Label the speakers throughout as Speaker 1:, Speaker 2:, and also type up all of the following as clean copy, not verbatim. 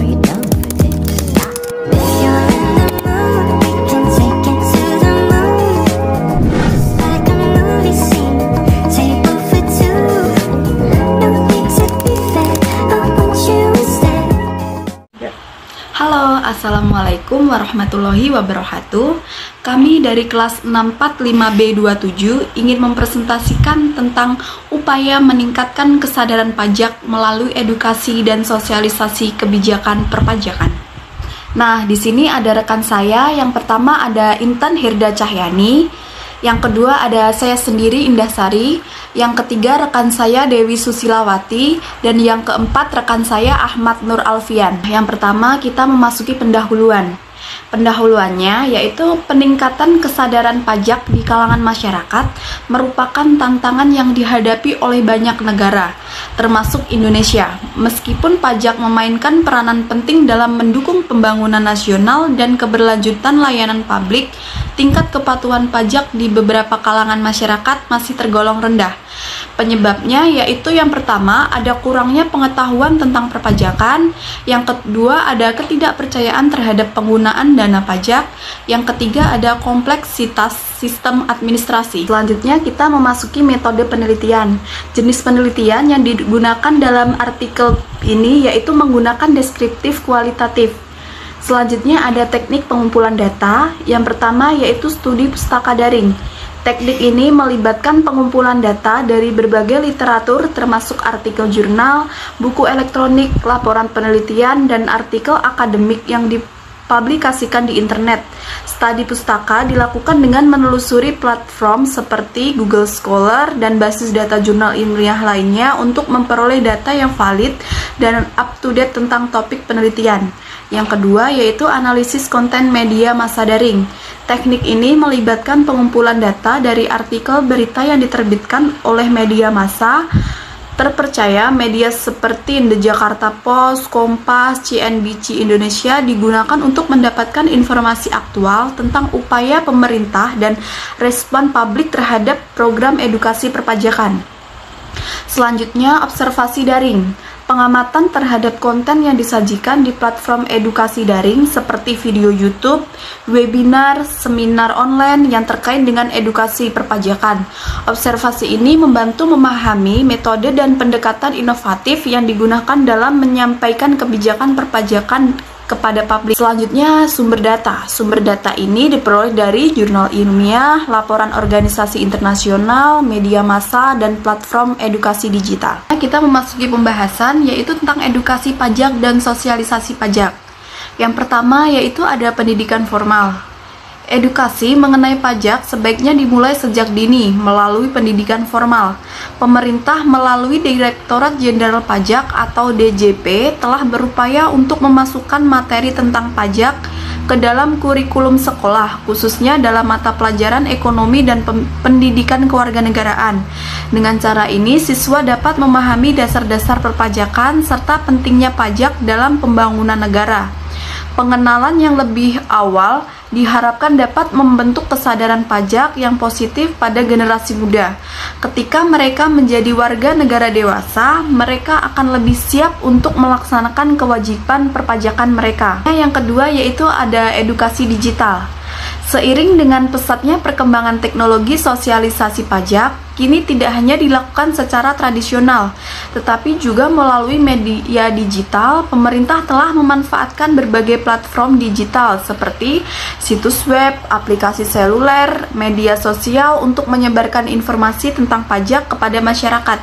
Speaker 1: Are you down for this? If you're in the mood, we can take it to the moon. It's like a movie scene, table for two. No need to be fair, I want you instead.
Speaker 2: Halo, assalamualaikum warahmatullahi wabarakatuh. Kami dari kelas 645B27 ingin mempresentasikan tentang upaya meningkatkan kesadaran pajak melalui edukasi dan sosialisasi kebijakan perpajakan. Nah, di sini ada rekan saya. Yang pertama ada Intan Hirda Cahyani, yang kedua ada saya sendiri Indah Sari, yang ketiga rekan saya Dewi Susilawati, dan yang keempat rekan saya Ahmad Nur Alfian. Yang pertama kita memasuki pendahuluan. Pendahuluannya yaitu peningkatan kesadaran pajak di kalangan masyarakat merupakan tantangan yang dihadapi oleh banyak negara, termasuk Indonesia. Meskipun pajak memainkan peranan penting dalam mendukung pembangunan nasional dan keberlanjutan layanan publik, tingkat kepatuhan pajak di beberapa kalangan masyarakat masih tergolong rendah. Penyebabnya yaitu yang pertama ada kurangnya pengetahuan tentang perpajakan, yang kedua ada ketidakpercayaan terhadap penggunaan dana pajak, yang ketiga ada kompleksitas sistem administrasi. Selanjutnya kita memasuki metode penelitian. Jenis penelitian yang digunakan dalam artikel ini yaitu menggunakan deskriptif kualitatif. Selanjutnya ada teknik pengumpulan data. Yang pertama yaitu studi pustaka daring. Teknik ini melibatkan pengumpulan data dari berbagai literatur termasuk artikel jurnal, buku elektronik, laporan penelitian, dan artikel akademik yang dipublikasikan di internet. Studi pustaka dilakukan dengan menelusuri platform seperti Google Scholar dan basis data jurnal ilmiah lainnya untuk memperoleh data yang valid dan up-to-date tentang topik penelitian. Yang kedua yaitu analisis konten media massa daring. Teknik ini melibatkan pengumpulan data dari artikel berita yang diterbitkan oleh media massa terpercaya. Media seperti The Jakarta Post, Kompas, CNBC Indonesia digunakan untuk mendapatkan informasi aktual tentang upaya pemerintah dan respon publik terhadap program edukasi perpajakan. Selanjutnya, observasi daring. Pengamatan terhadap konten yang disajikan di platform edukasi daring seperti video YouTube, webinar, seminar online yang terkait dengan edukasi perpajakan. Observasi ini membantu memahami metode dan pendekatan inovatif yang digunakan dalam menyampaikan kebijakan perpajakan kepada publik. Selanjutnya, sumber data. Sumber data ini diperoleh dari jurnal ilmiah, laporan organisasi internasional, media massa, dan platform edukasi digital. Kita memasuki pembahasan yaitu tentang edukasi pajak dan sosialisasi pajak. Yang pertama yaitu ada pendidikan formal. Edukasi mengenai pajak sebaiknya dimulai sejak dini melalui pendidikan formal. Pemerintah melalui Direktorat Jenderal Pajak atau DJP telah berupaya untuk memasukkan materi tentang pajak ke dalam kurikulum sekolah, khususnya dalam mata pelajaran ekonomi dan pendidikan kewarganegaraan. Dengan cara ini, siswa dapat memahami dasar-dasar perpajakan serta pentingnya pajak dalam pembangunan negara. Pengenalan yang lebih awal diharapkan dapat membentuk kesadaran pajak yang positif pada generasi muda. Ketika mereka menjadi warga negara dewasa, mereka akan lebih siap untuk melaksanakan kewajiban perpajakan mereka. Yang kedua yaitu ada edukasi digital. Seiring dengan pesatnya perkembangan teknologi sosialisasi pajak, kini tidak hanya dilakukan secara tradisional, tetapi juga melalui media digital. Pemerintah telah memanfaatkan berbagai platform digital seperti situs web, aplikasi seluler, media sosial untuk menyebarkan informasi tentang pajak kepada masyarakat.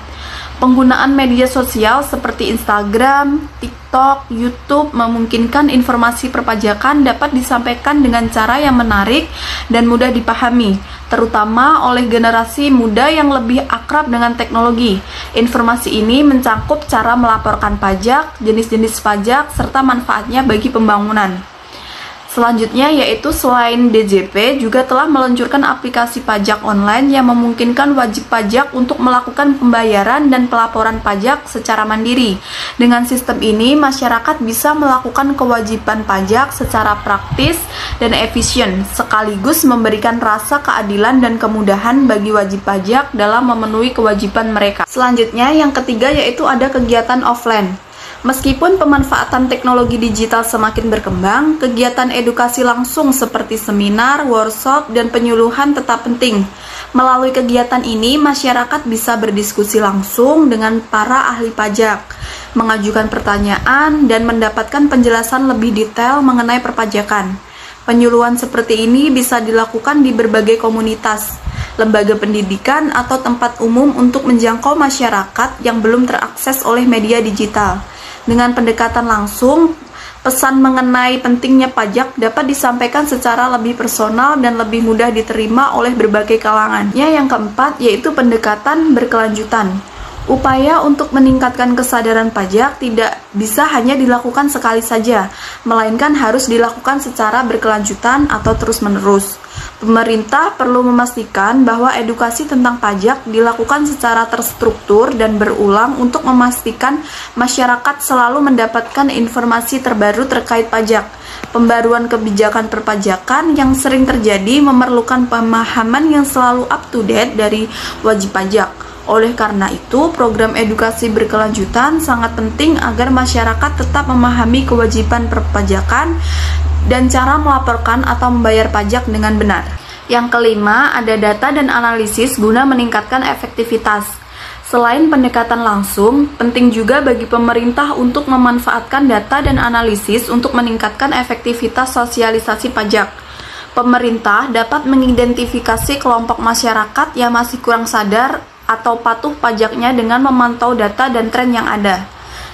Speaker 2: Penggunaan media sosial seperti Instagram, TikTok, YouTube memungkinkan informasi perpajakan dapat disampaikan dengan cara yang menarik dan mudah dipahami, terutama oleh generasi muda yang lebih akrab dengan teknologi. Informasi ini mencakup cara melaporkan pajak, jenis-jenis pajak, serta manfaatnya bagi pembangunan. Selanjutnya yaitu selain DJP juga telah meluncurkan aplikasi pajak online yang memungkinkan wajib pajak untuk melakukan pembayaran dan pelaporan pajak secara mandiri. Dengan sistem ini, masyarakat bisa melakukan kewajiban pajak secara praktis dan efisien, sekaligus memberikan rasa keadilan dan kemudahan bagi wajib pajak dalam memenuhi kewajiban mereka. Selanjutnya yang ketiga yaitu ada kegiatan offline. Meskipun pemanfaatan teknologi digital semakin berkembang, kegiatan edukasi langsung seperti seminar, workshop, dan penyuluhan tetap penting. Melalui kegiatan ini, masyarakat bisa berdiskusi langsung dengan para ahli pajak, mengajukan pertanyaan, dan mendapatkan penjelasan lebih detail mengenai perpajakan. Penyuluhan seperti ini bisa dilakukan di berbagai komunitas, lembaga pendidikan, atau tempat umum untuk menjangkau masyarakat yang belum terakses oleh media digital. Dengan pendekatan langsung, pesan mengenai pentingnya pajak dapat disampaikan secara lebih personal dan lebih mudah diterima oleh berbagai kalangan. Yang keempat, yaitu pendekatan berkelanjutan. Upaya untuk meningkatkan kesadaran pajak tidak bisa hanya dilakukan sekali saja, melainkan harus dilakukan secara berkelanjutan atau terus-menerus. Pemerintah perlu memastikan bahwa edukasi tentang pajak dilakukan secara terstruktur dan berulang untuk memastikan masyarakat selalu mendapatkan informasi terbaru terkait pajak. Pembaruan kebijakan perpajakan yang sering terjadi memerlukan pemahaman yang selalu up-to-date dari wajib pajak. Oleh karena itu, program edukasi berkelanjutan sangat penting agar masyarakat tetap memahami kewajiban perpajakan dan cara melaporkan atau membayar pajak dengan benar. Yang kelima, ada data dan analisis guna meningkatkan efektivitas. Selain pendekatan langsung, penting juga bagi pemerintah untuk memanfaatkan data dan analisis untuk meningkatkan efektivitas sosialisasi pajak. Pemerintah dapat mengidentifikasi kelompok masyarakat yang masih kurang sadar atau patuh pajaknya dengan memantau data dan tren yang ada.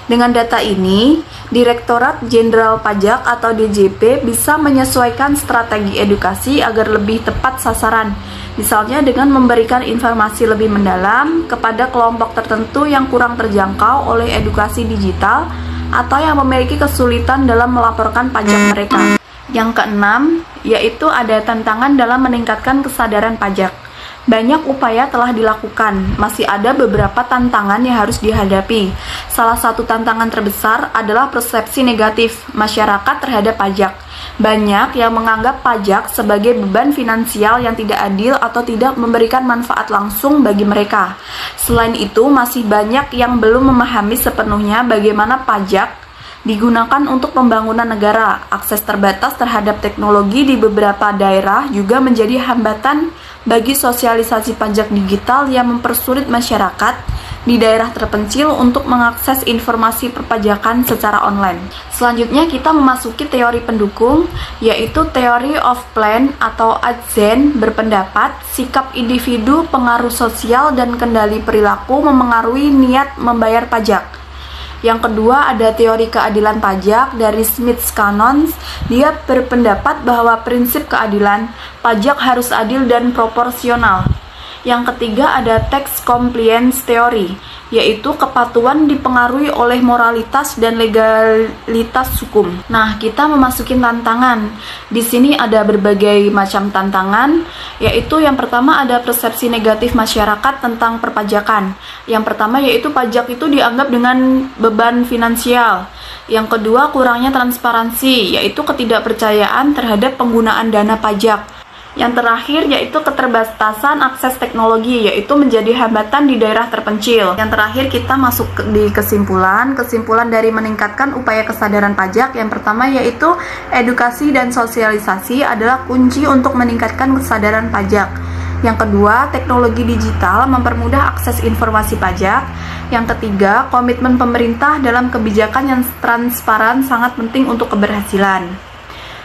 Speaker 2: Dengan data ini, Direktorat Jenderal Pajak atau DJP bisa menyesuaikan strategi edukasi agar lebih tepat sasaran, misalnya dengan memberikan informasi lebih mendalam kepada kelompok tertentu yang kurang terjangkau oleh edukasi digital atau yang memiliki kesulitan dalam melaporkan pajak mereka. Yang keenam, yaitu ada tantangan dalam meningkatkan kesadaran pajak. Banyak upaya telah dilakukan, masih ada beberapa tantangan yang harus dihadapi. Salah satu tantangan terbesar adalah persepsi negatif masyarakat terhadap pajak. Banyak yang menganggap pajak sebagai beban finansial yang tidak adil atau tidak memberikan manfaat langsung bagi mereka. Selain itu, masih banyak yang belum memahami sepenuhnya bagaimana pajak digunakan untuk pembangunan negara. Akses terbatas terhadap teknologi di beberapa daerah juga menjadi hambatan bagi sosialisasi pajak digital yang mempersulit masyarakat di daerah terpencil untuk mengakses informasi perpajakan secara online. Selanjutnya kita memasuki teori pendukung, yaitu Theory of Plan atau Adzen berpendapat sikap individu, pengaruh sosial, dan kendali perilaku memengaruhi niat membayar pajak. Yang kedua ada teori keadilan pajak dari Smith's Canons. Dia berpendapat bahwa prinsip keadilan pajak harus adil dan proporsional. Yang ketiga ada tax compliance theory, yaitu kepatuhan dipengaruhi oleh moralitas dan legalitas hukum. Nah, kita memasuki tantangan. Di sini ada berbagai macam tantangan, yaitu yang pertama ada persepsi negatif masyarakat tentang perpajakan. Yang pertama yaitu pajak itu dianggap dengan beban finansial. Yang kedua, kurangnya transparansi, yaitu ketidakpercayaan terhadap penggunaan dana pajak. Yang terakhir yaitu keterbatasan akses teknologi, yaitu menjadi hambatan di daerah terpencil. Yang terakhir kita masuk di kesimpulan dari meningkatkan upaya kesadaran pajak. Yang pertama yaitu edukasi dan sosialisasi adalah kunci untuk meningkatkan kesadaran pajak. Yang kedua, teknologi digital mempermudah akses informasi pajak. Yang ketiga, komitmen pemerintah dalam kebijakan yang transparan sangat penting untuk keberhasilan.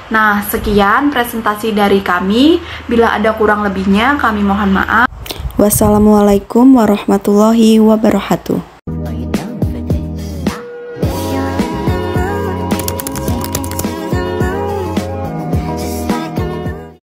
Speaker 2: Nah, sekian presentasi dari kami. Bila ada kurang lebihnya, kami mohon maaf.
Speaker 3: Wassalamualaikum warahmatullahi wabarakatuh.